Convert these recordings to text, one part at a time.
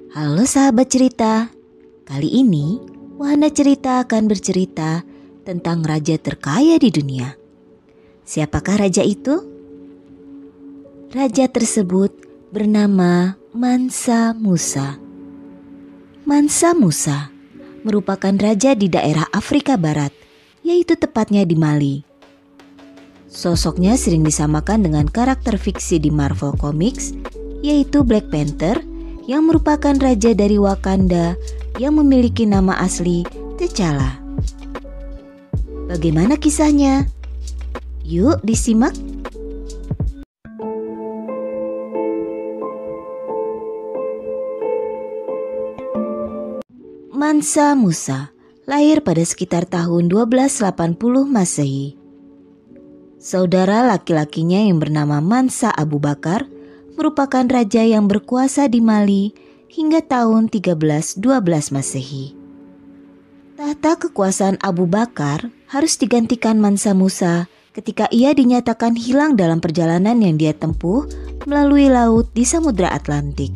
Halo sahabat cerita, kali ini Wahana Cerita akan bercerita tentang raja terkaya di dunia. Siapakah raja itu? Raja tersebut bernama Mansa Musa. Mansa Musa merupakan raja di daerah Afrika Barat, yaitu tepatnya di Mali. Sosoknya sering disamakan dengan karakter fiksi di Marvel Comics, yaitu Black Panther yang merupakan raja dari Wakanda yang memiliki nama asli T'Challa. Bagaimana kisahnya? Yuk disimak. Mansa Musa lahir pada sekitar tahun 1280 Masehi. Saudara laki-lakinya yang bernama Mansa Abu Bakar merupakan raja yang berkuasa di Mali hingga tahun 1312 Masehi. Tahta kekuasaan Abu Bakar harus digantikan Mansa Musa ketika ia dinyatakan hilang dalam perjalanan yang dia tempuh melalui laut di Samudra Atlantik.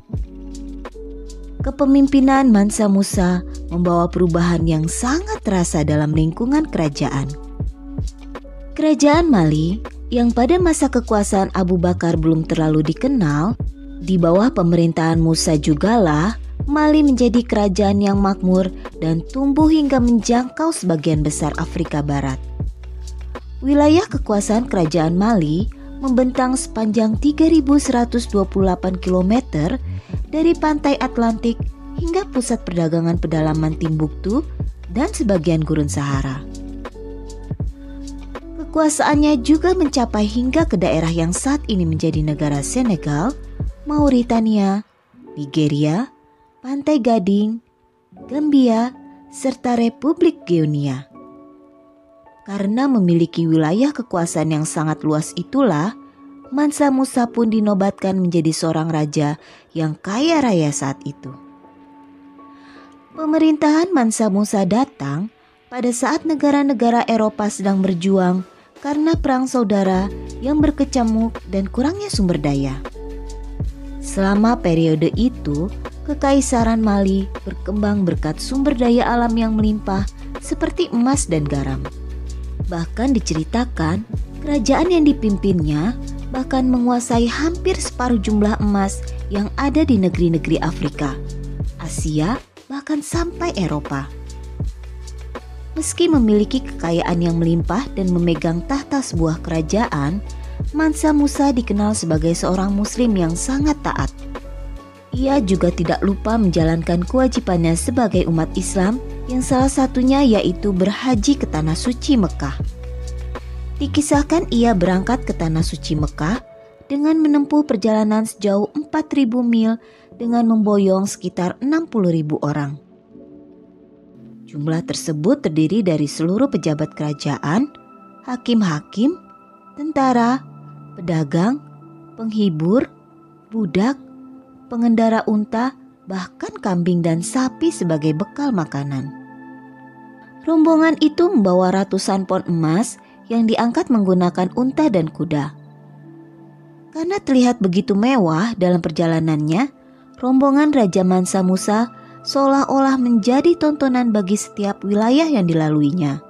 Kepemimpinan Mansa Musa membawa perubahan yang sangat terasa dalam lingkungan kerajaan. Kerajaan Mali yang pada masa kekuasaan Abu Bakar belum terlalu dikenal, di bawah pemerintahan Musa jugalah Mali menjadi kerajaan yang makmur dan tumbuh hingga menjangkau sebagian besar Afrika Barat. Wilayah kekuasaan kerajaan Mali membentang sepanjang 3.128 km dari pantai Atlantik hingga pusat perdagangan pedalaman Timbuktu dan sebagian gurun Sahara. Kekuasaannya juga mencapai hingga ke daerah yang saat ini menjadi negara Senegal, Mauritania, Nigeria, Pantai Gading, Gambia, serta Republik Guinea. Karena memiliki wilayah kekuasaan yang sangat luas itulah, Mansa Musa pun dinobatkan menjadi seorang raja yang kaya raya saat itu. Pemerintahan Mansa Musa datang pada saat negara-negara Eropa sedang berjuang karena perang saudara yang berkecamuk dan kurangnya sumber daya. Selama periode itu, Kekaisaran Mali berkembang berkat sumber daya alam yang melimpah seperti emas dan garam. Bahkan diceritakan, kerajaan yang dipimpinnya bahkan menguasai hampir separuh jumlah emas yang ada di negeri-negeri Afrika, Asia, bahkan sampai Eropa. Meski memiliki kekayaan yang melimpah dan memegang tahta sebuah kerajaan, Mansa Musa dikenal sebagai seorang muslim yang sangat taat. Ia juga tidak lupa menjalankan kewajibannya sebagai umat Islam yang salah satunya yaitu berhaji ke Tanah Suci Mekah. Dikisahkan ia berangkat ke Tanah Suci Mekah dengan menempuh perjalanan sejauh 4.000 mil dengan memboyong sekitar 60.000 orang. Jumlah tersebut terdiri dari seluruh pejabat kerajaan, hakim-hakim, tentara, pedagang, penghibur, budak, pengendara unta, bahkan kambing dan sapi sebagai bekal makanan. Rombongan itu membawa ratusan pon emas yang diangkat menggunakan unta dan kuda. Karena terlihat begitu mewah dalam perjalanannya, rombongan Raja Mansa Musa seolah-olah menjadi tontonan bagi setiap wilayah yang dilaluinya.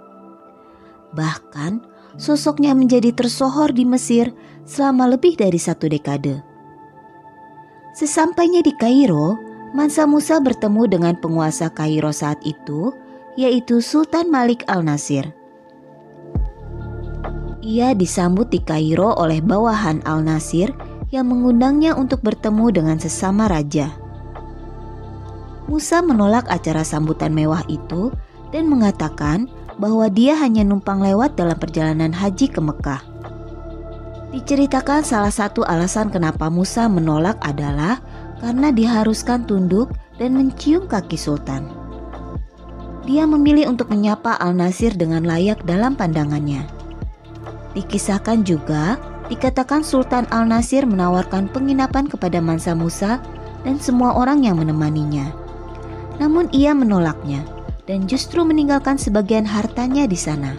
Bahkan, sosoknya menjadi tersohor di Mesir selama lebih dari 1 dekade. Sesampainya di Kairo, Mansa Musa bertemu dengan penguasa Kairo saat itu, yaitu Sultan Malik Al-Nasir. Ia disambut di Kairo oleh bawahan Al-Nasir yang mengundangnya untuk bertemu dengan sesama raja. Musa menolak acara sambutan mewah itu dan mengatakan bahwa dia hanya numpang lewat dalam perjalanan haji ke Mekah. Diceritakan salah satu alasan kenapa Musa menolak adalah karena diharuskan tunduk dan mencium kaki sultan. Dia memilih untuk menyapa Al-Nasir dengan layak dalam pandangannya. Dikisahkan juga, dikatakan Sultan Al-Nasir menawarkan penginapan kepada Mansa Musa dan semua orang yang menemaninya. Namun ia menolaknya dan justru meninggalkan sebagian hartanya di sana.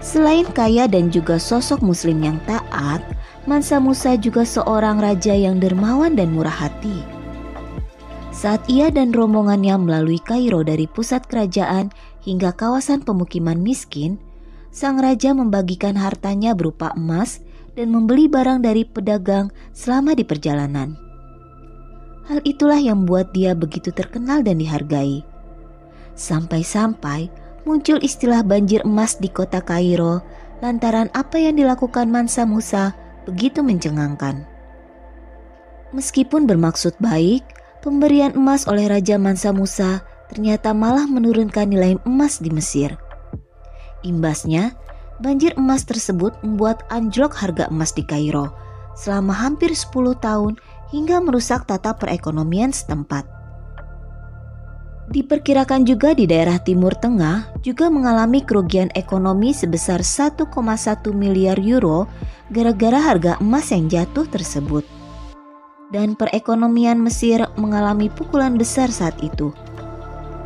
Selain kaya dan juga sosok muslim yang taat, Mansa Musa juga seorang raja yang dermawan dan murah hati. Saat ia dan rombongannya melalui Kairo dari pusat kerajaan hingga kawasan pemukiman miskin, sang raja membagikan hartanya berupa emas dan membeli barang dari pedagang selama di perjalanan. Hal itulah yang membuat dia begitu terkenal dan dihargai. Sampai-sampai muncul istilah banjir emas di kota Kairo lantaran apa yang dilakukan Mansa Musa begitu mencengangkan. Meskipun bermaksud baik, pemberian emas oleh Raja Mansa Musa ternyata malah menurunkan nilai emas di Mesir. Imbasnya, banjir emas tersebut membuat anjlok harga emas di Kairo selama hampir 10 tahun hingga merusak tata perekonomian setempat. Diperkirakan juga di daerah Timur Tengah juga mengalami kerugian ekonomi sebesar 1,1 miliar euro gara-gara harga emas yang jatuh tersebut. Dan perekonomian Mesir mengalami pukulan besar saat itu.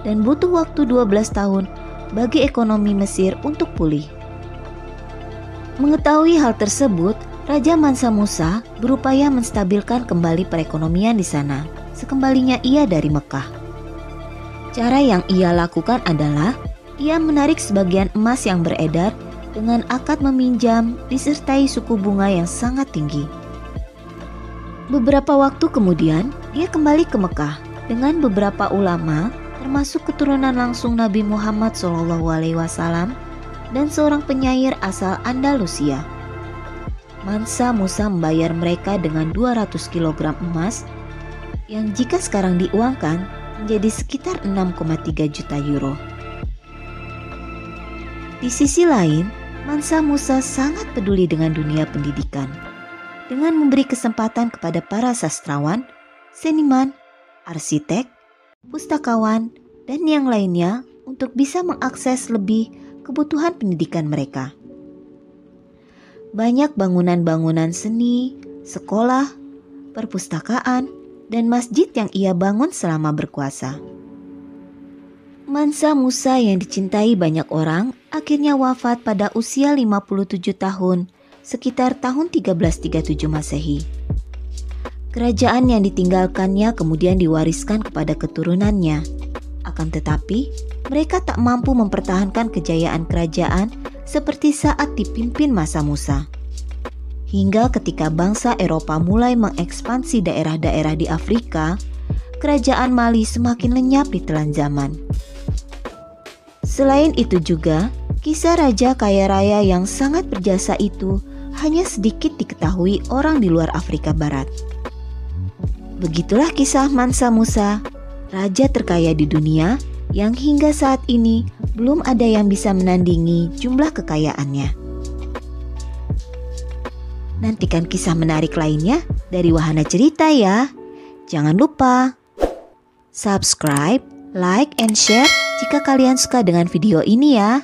Dan butuh waktu 12 tahun bagi ekonomi Mesir untuk pulih. Mengetahui hal tersebut, Raja Mansa Musa berupaya menstabilkan kembali perekonomian di sana sekembalinya ia dari Mekah. Cara yang ia lakukan adalah ia menarik sebagian emas yang beredar dengan akad meminjam disertai suku bunga yang sangat tinggi. Beberapa waktu kemudian, dia kembali ke Mekah dengan beberapa ulama, termasuk keturunan langsung Nabi Muhammad SAW dan seorang penyair asal Andalusia. Mansa Musa membayar mereka dengan 200 kg emas, yang jika sekarang diuangkan menjadi sekitar 6,3 juta euro. Di sisi lain, Mansa Musa sangat peduli dengan dunia pendidikan, dengan memberi kesempatan kepada para sastrawan, seniman, arsitek, pustakawan, dan yang lainnya untuk bisa mengakses lebih kebutuhan pendidikan mereka. Banyak bangunan-bangunan seni, sekolah, perpustakaan, dan masjid yang ia bangun selama berkuasa. Mansa Musa yang dicintai banyak orang akhirnya wafat pada usia 57 tahun, sekitar tahun 1337 Masehi. Kerajaan yang ditinggalkannya kemudian diwariskan kepada keturunannya. Akan tetapi, mereka tak mampu mempertahankan kejayaan kerajaan seperti saat dipimpin Mansa Musa. Hingga ketika bangsa Eropa mulai mengekspansi daerah-daerah di Afrika, kerajaan Mali semakin lenyap di telan zaman. Selain itu juga, kisah raja kaya raya yang sangat berjasa itu hanya sedikit diketahui orang di luar Afrika Barat. Begitulah kisah Mansa Musa, raja terkaya di dunia yang hingga saat ini belum ada yang bisa menandingi jumlah kekayaannya. Nantikan kisah menarik lainnya dari Wahana Cerita ya. Jangan lupa subscribe, like, and share jika kalian suka dengan video ini ya.